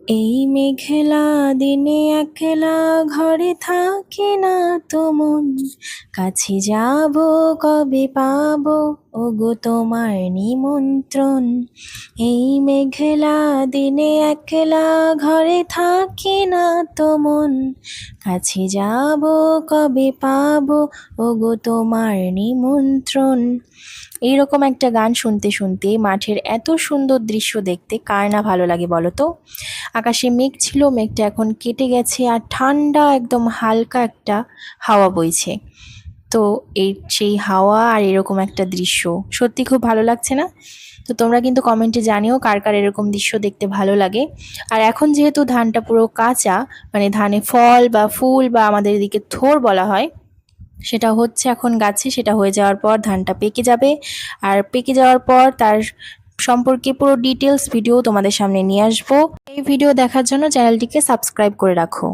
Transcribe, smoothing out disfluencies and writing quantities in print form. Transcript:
এই মেঘলা দিনে একলা ঘরে থাকি না তো মন, কাছে যাব কবে পাবো ওগো তোমার নিমন্ত্রণ। এই মেঘলা দিনে একলা ঘরে থাকি না তো মন, কাছে যাব কবে পাবো ওগো তোমার নিমন্ত্রণ। এইরকম একটা গান শুনতে শুনতে মাঠের এত সুন্দর দৃশ্য দেখতে কার না ভালো লাগে বলো তো। আকাশে মেঘ ছিল, মেঘটা এখন কেটে গেছে আর ঠান্ডা একদম হালকা একটা হাওয়া বইছে। তো সেই হাওয়া আর এরকম একটা দৃশ্য সত্যি খুব ভালো লাগছে না? তো তোমরা কিন্তু কমেন্টে জানিও কার কার এরকম দৃশ্য দেখতে ভালো লাগে। আর এখন যেহেতু ধানটা পুরো কাঁচা, মানে ধানে ফল বা ফুল বা আমাদের এদিকে থোড় বলা হয়, সেটা হচ্ছে এখন গাছে, সেটা হয়ে যাওয়ার পর ধানটা পেকে যাবে। আর পেকে যাওয়ার পর তার সম্পর্কে পুরো ডিটেলস ভিডিও তোমাদের সামনে নিয়ে আসবো। এই ভিডিও দেখার জন্য চ্যানেলটিকে সাবস্ক্রাইব করে রাখো।